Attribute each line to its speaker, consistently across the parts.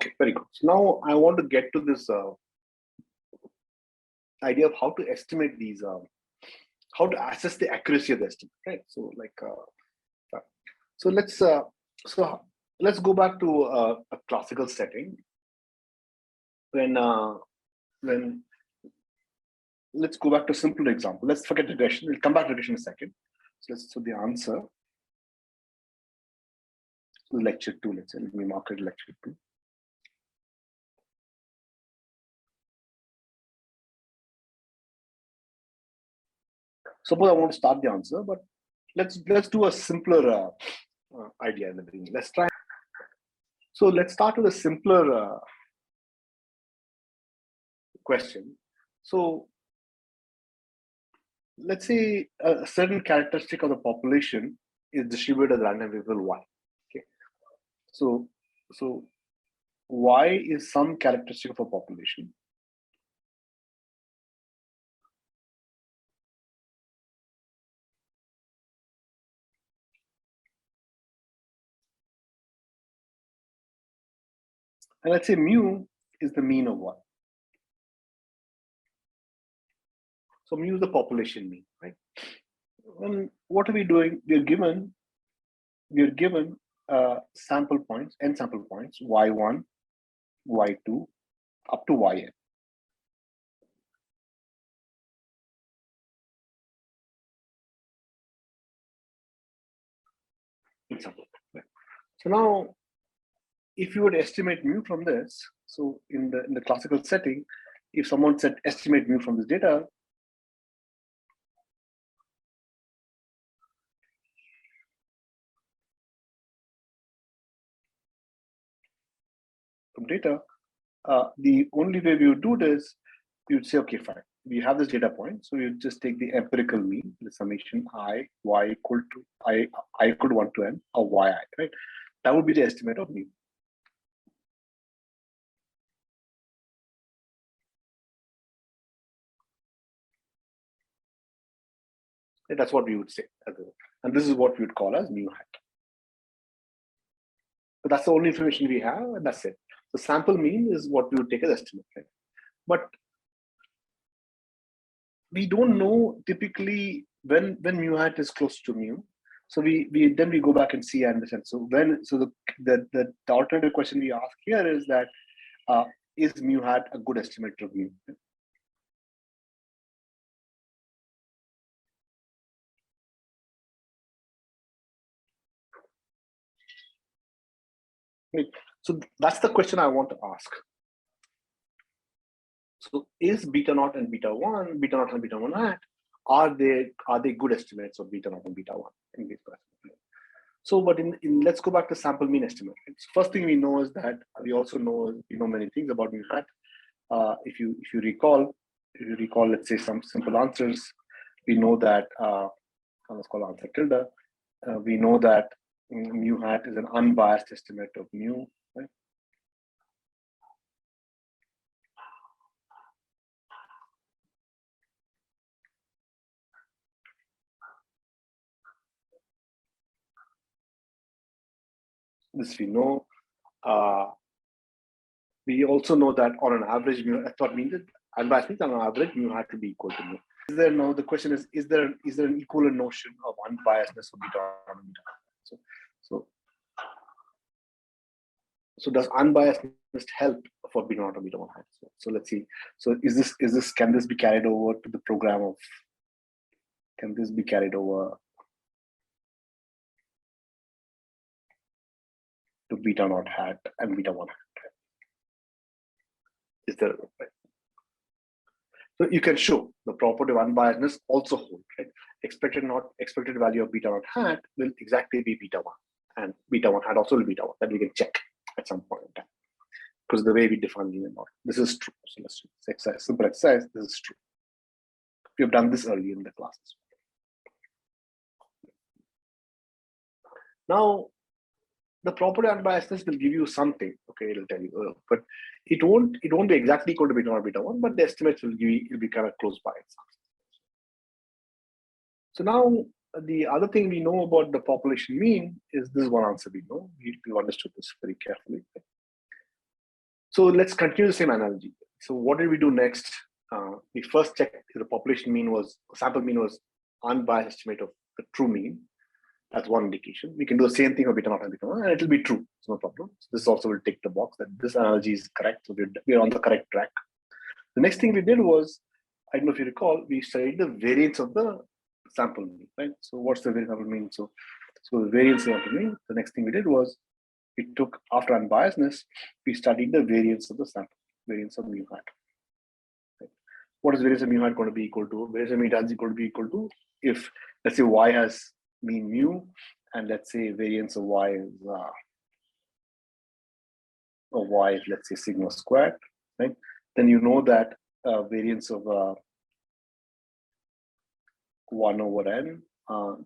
Speaker 1: Okay, very good. So now I want to get to this idea of how to estimate these, how to assess the accuracy of the estimate, right? So so let's go back to a classical setting when let's go back to a simple example. Let's forget regression. We'll come back to regression in a second. So the answer. So lecture 2. Let's say let me mark it lecture 2. Suppose I want to start the answer, but let's do a simpler idea in the beginning. Let's try. So let's start with a simpler question. So let's say a certain characteristic of the population is distributed as a random variable y. Okay. So y is some characteristic of a population. And let's say mu is the mean of y. So mu is the population mean, right? And what are we doing? We are given sample points, n sample points, y1, y2, up to yn. Example. So now, if you would estimate mu from this, so in the classical setting, if someone said estimate mu from this data, the only way we would do this, we would say, okay, fine, we have this data point, so you just take the empirical mean, the summation I, y equal to I equal to 1 to n, or yi, right? That would be the estimate of mu. And that's what we would say, and this is what we would call as mu hat. But that's the only information we have, and that's it. The sample mean is what we would take as estimate, right? But we don't know typically when mu hat is close to mu. So we go back and see and understand. So the alternative question we ask here is that is mu hat a good estimate of mu? Right. So that's the question I want to ask. So is beta naught and beta 1, beta naught and beta 1 hat, are they good estimates of beta naught and beta 1 in these questions? So, but in let's go back to sample mean estimate. Right? So first thing we know is that we also know many things about mu hat. If you recall, let's say some simple answers. We know that let's call answer tilde. We know that mu hat is an unbiased estimate of mu. Right? This we know. We also know that on an average mu, that's what means that unbiased means on an average mu hat to be equal to mu. Is there no? The question is there an equivalent notion of unbiasedness of beta and beta? So does unbiasedness help for beta naught or beta 1 hat? So let's see. So can this be carried over to the program of? Can this be carried over to beta naught hat and beta 1 hat? Is there? Right? So you can show the property of unbiasedness also holds, right? Expected value of beta naught hat will exactly be beta 1, and beta 1 hat also will be beta 1. That we can check at some point in time, because the way we define linear model, this is true. So let's do this exercise, simple exercise. This is true. We have done this early in the classes. Now, the property of unbiasedness will give you something. Okay, it'll tell you, but it won't be exactly equal to beta naught beta 1, but the estimates will be kind of close by itself. So now the other thing we know about the population mean is this one answer we know. We've understood this very carefully. So let's continue the same analogy. So what did we do next? We first checked if the population mean was, sample mean was unbiased estimate of the true mean. That's one indication. We can do the same thing for beta naught and beta 1, and it will be true. It's no problem. So this also will tick the box that this analogy is correct. So we're on the correct track. The next thing we did was, I don't know if you recall, we studied the variance of the sample mean, right? So what's the variance sample mean? So the variance of the mean, the next thing we did was, we took, after unbiasedness, we studied the variance of the sample, variance of mu hat. Right? What is variance of mu hat going to be equal to? Variance of mu hat is going to be equal to, if, let's say, y has mean mu, and let's say variance of y is, let's say, sigma squared, right? Then you know that variance of 1 over n,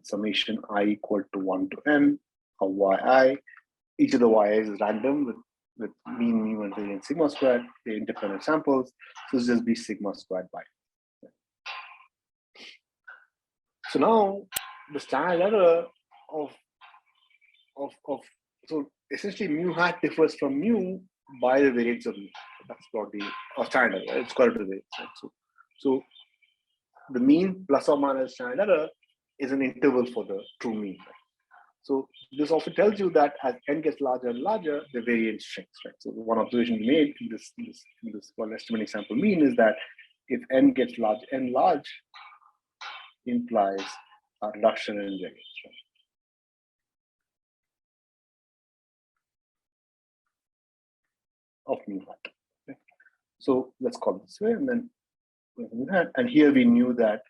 Speaker 1: summation I equal to 1 to n of yi. Each of the yi's is random with mean mu and variance sigma squared. They're independent samples, so this just be sigma squared by. So now the standard error of so essentially mu hat differs from mu by the variance of mu. That's probably a standard error. It's called the variance. Right? So the mean plus or minus standard error is an interval for the true mean. Right? So this also tells you that as n gets larger and larger, the variance shrinks. Right? So one observation we made in this one estimating sample mean is that if n gets large, n large implies a reduction in variance. Right? Of mu hat. Okay. So let's call it this way, and then mu hat. And here we knew that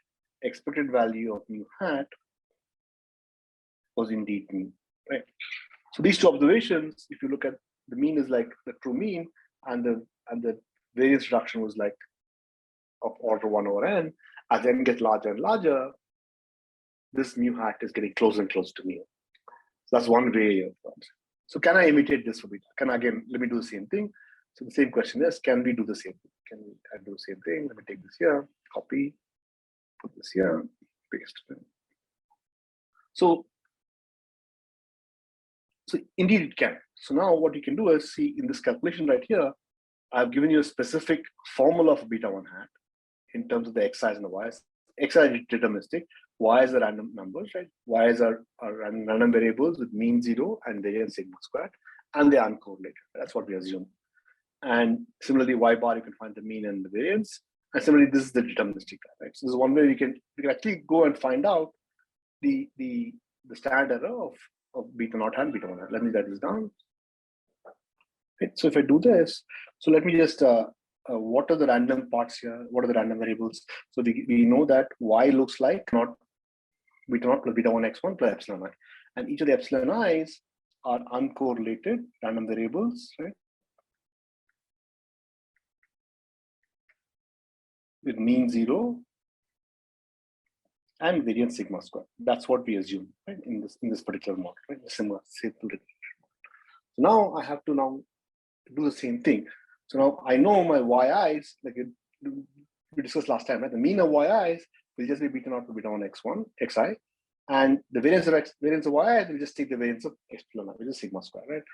Speaker 1: expected value of mu hat was indeed mu, right? So these two observations, if you look at the mean is like the true mean, and the variance reduction was like of order 1 over n. As n gets larger and larger, this mu hat is getting closer and closer to mu. So that's one way of that. So can I imitate this for beta? Again, let me do the same thing. So the same question is, can we do the same thing? Can we do the same thing? Let me take this here, copy, put this here, paste. So indeed it can. So now what you can do is, see in this calculation right here, I've given you a specific formula for beta 1 hat in terms of the xi's and the y's. Xi is deterministic, y's are random numbers, right? Y's are random variables with mean 0 and variance sigma squared, and they are uncorrelated. That's what we assume. And similarly, y bar, you can find the mean and the variance. And similarly, this is the deterministic, right? So this is one way you can actually go and find out the standard error of beta naught and beta 1 hat. Let me write this down. Right, so if I do this, so let me just, what are the random parts here? What are the random variables? So we know that y looks like beta naught plus beta 1 x1 plus epsilon I. And each of the epsilon i's are uncorrelated random variables, right? With mean 0 and variance sigma square. That's what we assume, right? In this particular model, right? A simple regression. So now I have to do the same thing. So now I know my yi's, like we discussed last time, right? The mean of yi's will just be beta naught to beta 1 x1 xi, and the variance of yi's will just take the variance of epsilon I, which is sigma square, right?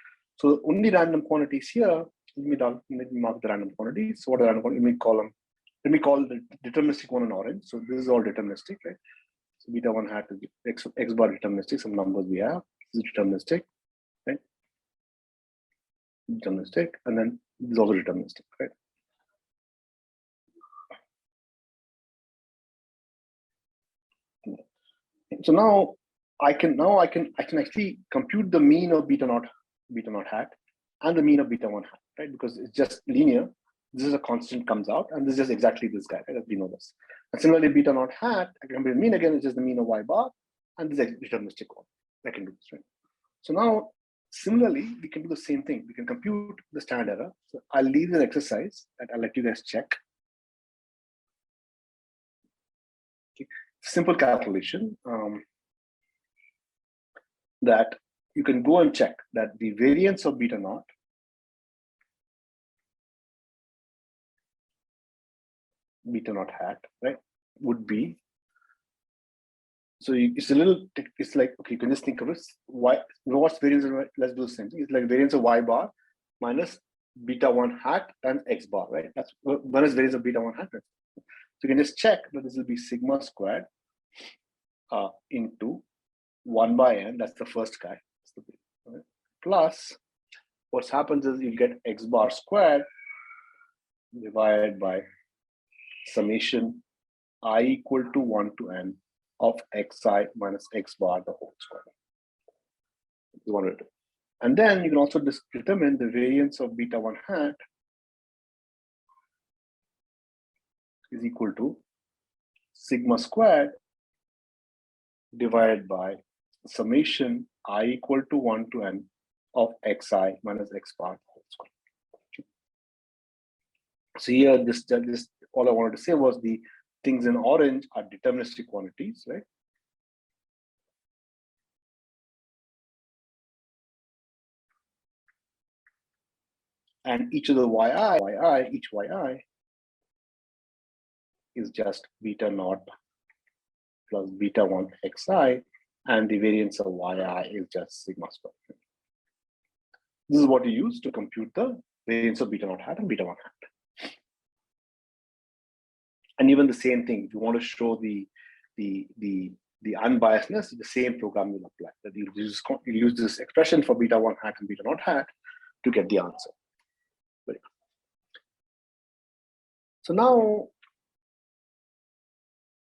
Speaker 1: So only random quantities here. Let me mark the random quantities. So what are the random quantities? Let me call the deterministic one in orange. So this is all deterministic, right? So beta 1 hat is x bar deterministic. Some numbers we have. This is deterministic, right? Deterministic, and then this is also deterministic, right? So now I can actually compute the mean of beta naught hat and the mean of beta 1 hat, right? Because it's just linear. This is a constant comes out, and this is just exactly this guy, right? We know this. And similarly, beta naught hat, I can compute the mean again, it's just the mean of y bar, and this is a deterministic one. I can do this, right? So now, similarly, we can do the same thing. We can compute the standard error. So I'll leave an exercise that I'll let you guys check. Okay. Simple calculation that you can go and check that the variance of beta naught hat, right, would be, so it's a little, it's like, okay, you can just think of it, what's variance of, let's do the same thing. It's like variance of y bar minus beta 1 hat times x bar, right? That's one is variance of beta 1 hat. So you can just check that this will be sigma squared into 1 by n, that's the first guy, right? Plus what happens is you get x bar squared divided by summation I equal to 1 to n of xi minus x bar the whole square. You want to do. And then you can also determine the variance of beta 1 hat is equal to sigma squared divided by summation I equal to 1 to n of xi minus x bar the whole square. So here, this all I wanted to say was the things in orange are deterministic quantities, right? And each of the each yi is just beta naught plus beta 1 xi, and the variance of yi is just sigma squared. This is what you use to compute the variance of beta naught hat and beta 1 hat. And even the same thing, if you want to show the unbiasedness, the same program will apply. That you use this expression for beta 1 hat and beta naught hat to get the answer. So now,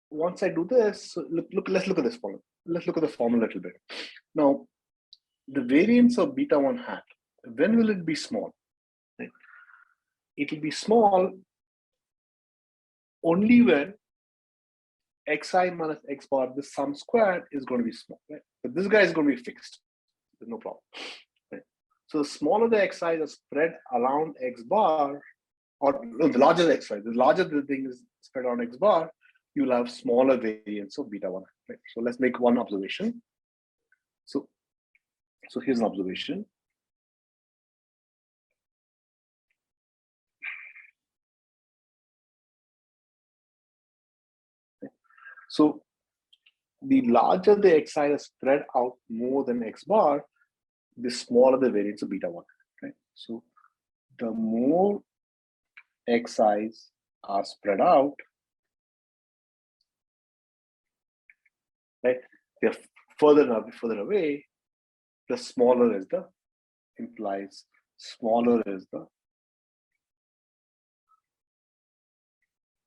Speaker 1: once I do this, let's look at this formula. Let's look at the formula a little bit. Now, the variance of beta 1 hat, when will it be small? Right? It will be small only when xi minus x bar, the sum squared is going to be small, right? But this guy is going to be fixed. There's no problem. Right? So the smaller the xi is spread around x bar, or the larger the xi, the larger the thing is spread on x bar, you'll have smaller variance of beta 1. Right? So let's make one observation. So here's an observation. So the larger the xi is spread out more than x bar, the smaller the variance of beta 1. Right? So the more xi's are spread out, right? They're further away, the smaller is the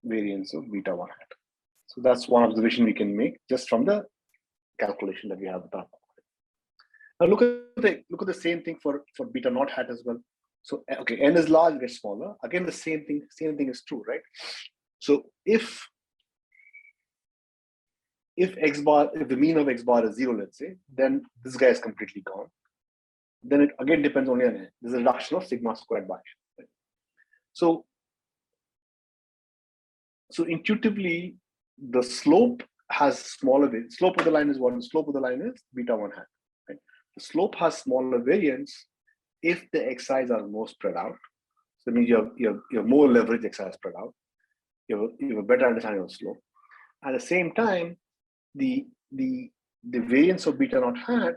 Speaker 1: variance of beta 1 hat. So that's one observation we can make just from the calculation that we have done. Now look at the same thing for beta naught hat as well. So okay, n is large, gets smaller. Again, the same thing is true, right? So if the mean of x bar is 0, let's say, then this guy is completely gone. Then it again depends only on n. There's a reduction of sigma squared by. Right? So intuitively, the slope has smaller variance. Slope of the line is what? The slope of the line is beta 1 hat. Right? The slope has smaller variance if the xi's are more spread out. So that means you have more leverage xi spread out. You have a better understanding of slope. At the same time, the variance of beta naught hat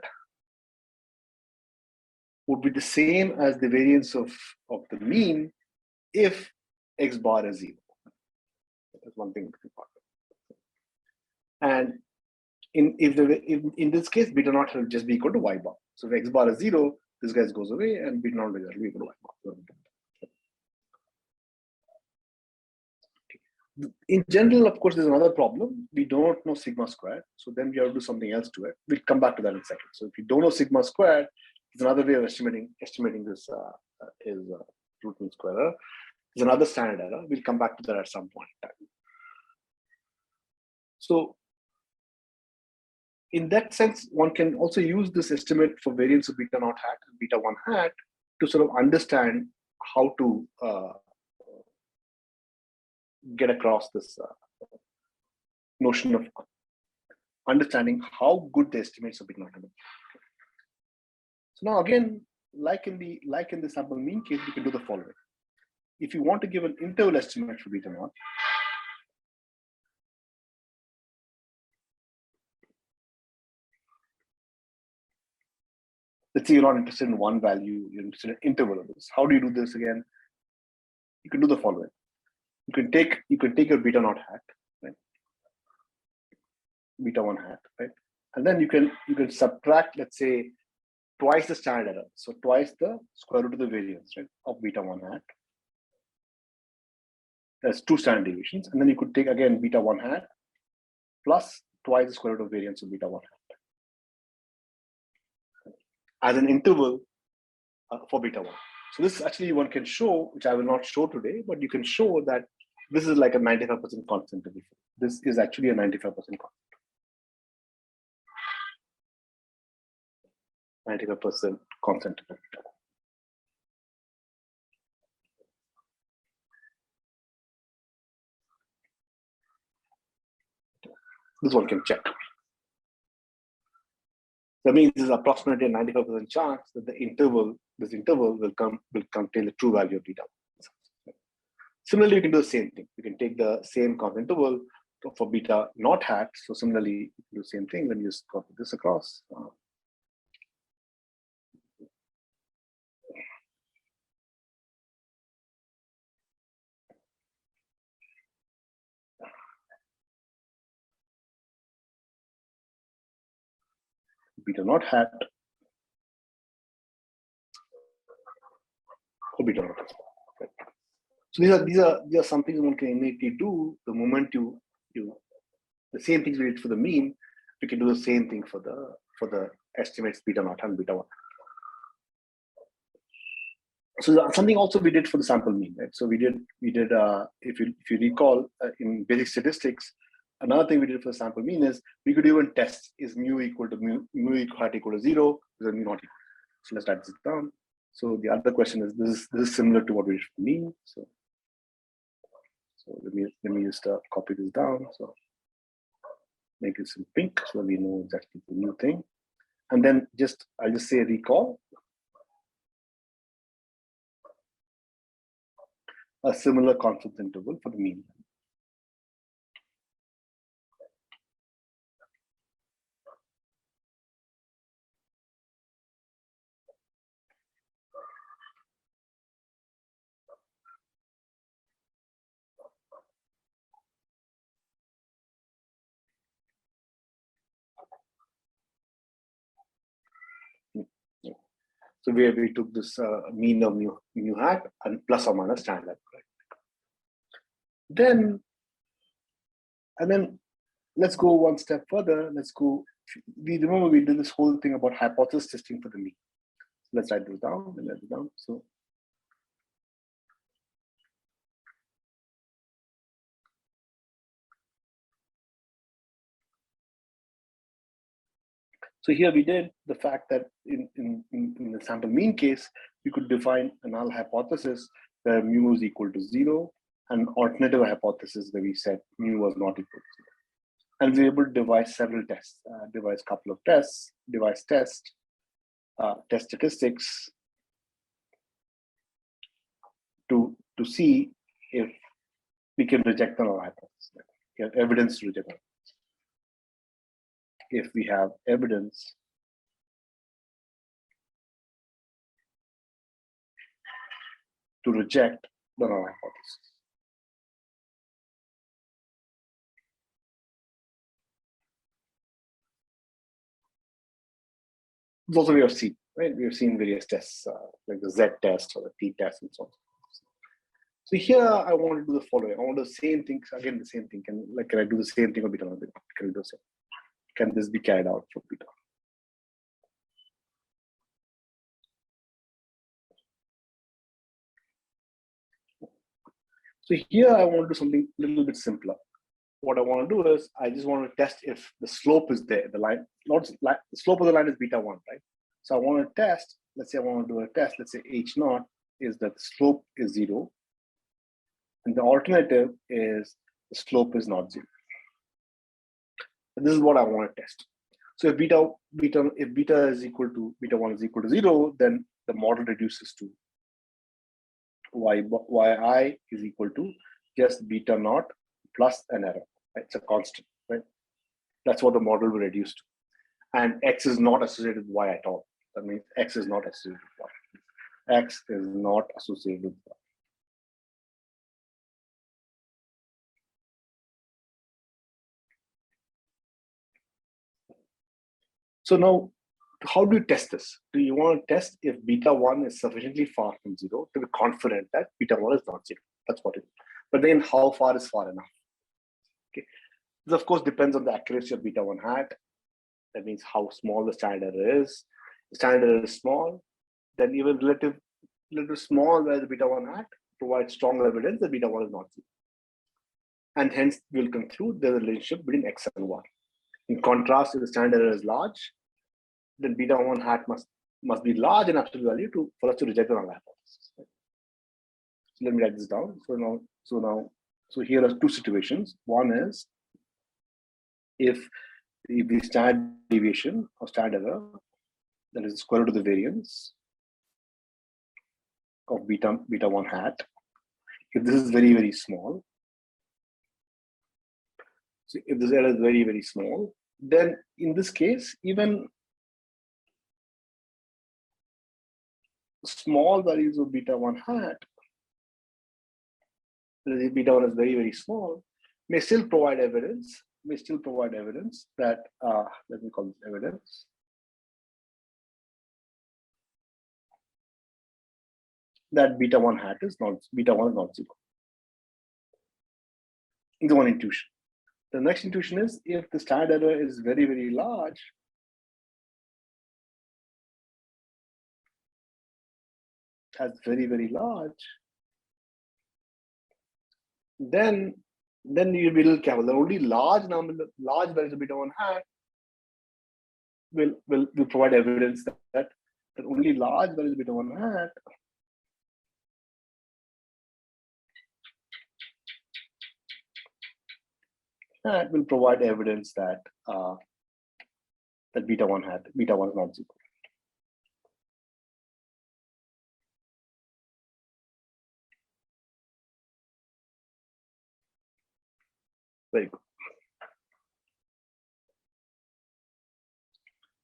Speaker 1: would be the same as the variance of the mean if x bar is 0. That's one thing to think about. And in this case, beta naught will just be equal to y bar. So if x bar is 0, this guy goes away, and beta naught will be equal to y bar. In general, of course, there's another problem. We don't know sigma squared, so then we have to do something else to it. We'll come back to that in a second. So if you don't know sigma squared, there's another way of estimating this is root mean square error. There's another standard error. We'll come back to that at some point in time. So in that sense, one can also use this estimate for variance of beta naught hat and beta 1 hat to sort of understand how to get across this notion of understanding how good the estimates of beta naught are. So now again, like in the sample mean case, we can do the following. If you want to give an interval estimate for beta naught, let's say you're not interested in one value, you're interested in interval of this. How do you do this again? You can do the following. You can take your beta naught hat, right? Beta 1 hat, right? And then you can subtract, let's say, twice the standard error. So twice the square root of the variance, right, of beta 1 hat. There's 2 standard deviations. And then you could take again beta 1 hat plus twice the square root of variance of beta 1 hat as an interval for beta 1. So this actually one can show, which I will not show today, but you can show that this is like a 95% constant. This is actually a 95% constant. 95% constant. This one can check. That means there's approximately a 95% chance that this interval will contain the true value of beta. Similarly, you can do the same thing. You can take the same constant interval for beta naught hat. So similarly, you can do the same thing when you just copy this across. Beta naught hat for beta naught hat. Right. So these are some things one can innately do the moment you the same things we did for the mean, we can do the same thing for the estimates beta naught and beta 1. So something also we did for the sample mean, right? So we did if you recall in basic statistics, another thing we did for the sample mean is we could even test is mu equal to mu equal to 0, is mu not equal. So let's write this down. So the other question is this is similar to what we did for the mean. So let me just copy this down. So make this in pink so we know exactly the new thing. And then I'll just say recall. A similar confidence interval for the mean. So we took this mean of mu hat and plus or minus standard. Right? Then let's go one step further. We remember we did this whole thing about hypothesis testing for the mean. So let's write this down and write it down. So here we did the fact that in the sample mean case, we could define a null hypothesis where mu is equal to 0, and alternative hypothesis where we said mu was not equal to 0. And we were able to devise several tests, devise a couple of tests, devise test statistics to see if we can reject the null hypothesis. We have evidence to reject it. If we have evidence to reject the null hypothesis. It's also we have seen, right? We have seen various tests like the Z test or the T test and so on. So here I want to do the following. I want to do the same thing again. The same thing. Can I do the same thing for beta? Can we do the same? Can this be carried out for beta? So here I want to do something a little bit simpler. What I want to do is I just want to test if the slope is there. The slope of the line is beta 1, right? So I want to test. Let's say I want to do a test. Let's say H0 is that the slope is 0, and the alternative is the slope is not 0. And this is what I want to test. So if beta 1 is equal to 0, then the model reduces to yi is equal to just beta naught plus an error. Right? It's a constant, right? That's what the model will reduce to. And x is not associated with y at all. That means X is not associated with Y. X is not associated with Y. So now, how do you test this? Do you want to test if beta 1 is sufficiently far from 0 to be confident that beta 1 is not 0? That's what it is. But then how far is far enough? Okay. This of course depends on the accuracy of beta 1 hat. That means how small the standard error is. The standard error is small, then even relative small where the beta 1 hat provides strong evidence that beta 1 is not 0. And hence we'll conclude there's a relationship between X and Y. In contrast, if the standard error is large, then beta 1 hat must be large in absolute value for us to reject the null hypothesis. Right? So let me write this down. So here are two situations. One is if the standard deviation or standard error, that is the square root of the variance of beta 1 hat, if this is very, very small, so if this error is very, very small, then in this case, even small values of beta 1 hat, if beta 1 is very, very small, may still provide evidence that, let me call this evidence, that beta 1 is not 0. It's one intuition. The next intuition is if the standard error is very, very large, very, very large, then you will be a little careful. The only large values of beta 1 hat will provide evidence that only large values of beta 1 hat will provide evidence that that beta 1 is not 0. Very good.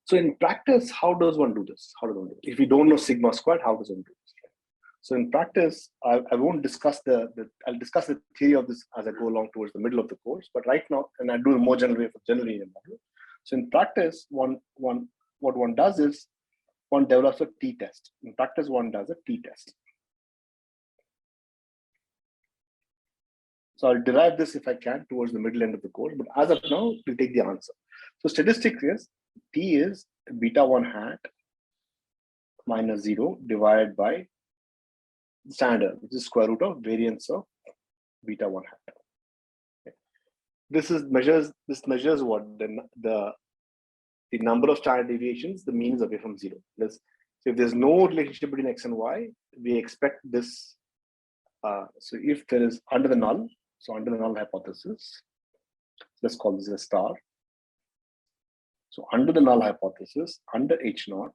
Speaker 1: So in practice, how does one do this? If we don't know sigma squared, how does one do this? So in practice, I won't discuss I'll discuss the theory of this as I go along towards the middle of the course. But right now, and I do a more general way for general linear model. So in practice, what one does is one develops a t-test. In practice, one does a t-test. So I'll derive this if I can towards the middle end of the course. But as of now, we'll take the answer. So statistics is t is beta 1 hat minus 0 divided by standard, which is square root of variance of beta 1 hat. Okay. This measures what the number of standard deviations, the mean is away from 0. So if there's no relationship between X and Y, we expect this. So if there is under the null hypothesis, let's call this a star. So under the null hypothesis, under H0,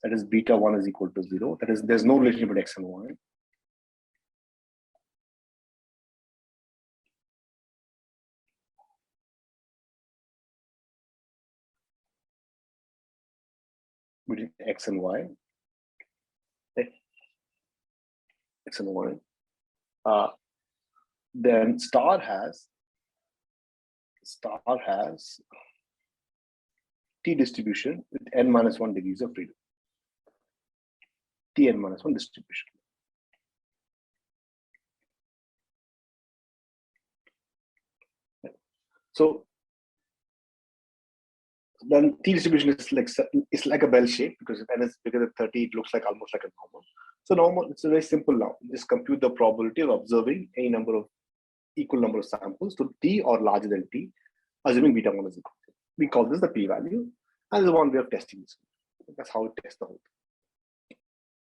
Speaker 1: that is beta 1 is equal to 0. That is, there's no relationship between X and Y. Between X and Y. Okay. X and Y. Then star has t distribution with n-1 degrees of freedom. Tn-1 distribution. So then t distribution is like a bell shape, because if n is bigger than 30, it looks like almost like a normal. So normal, it's very simple now. Just compute the probability of observing any equal number of samples to t or larger than t, assuming beta 1 is equal. We call this the p-value, and there's one way of testing this. That's how we test the whole thing.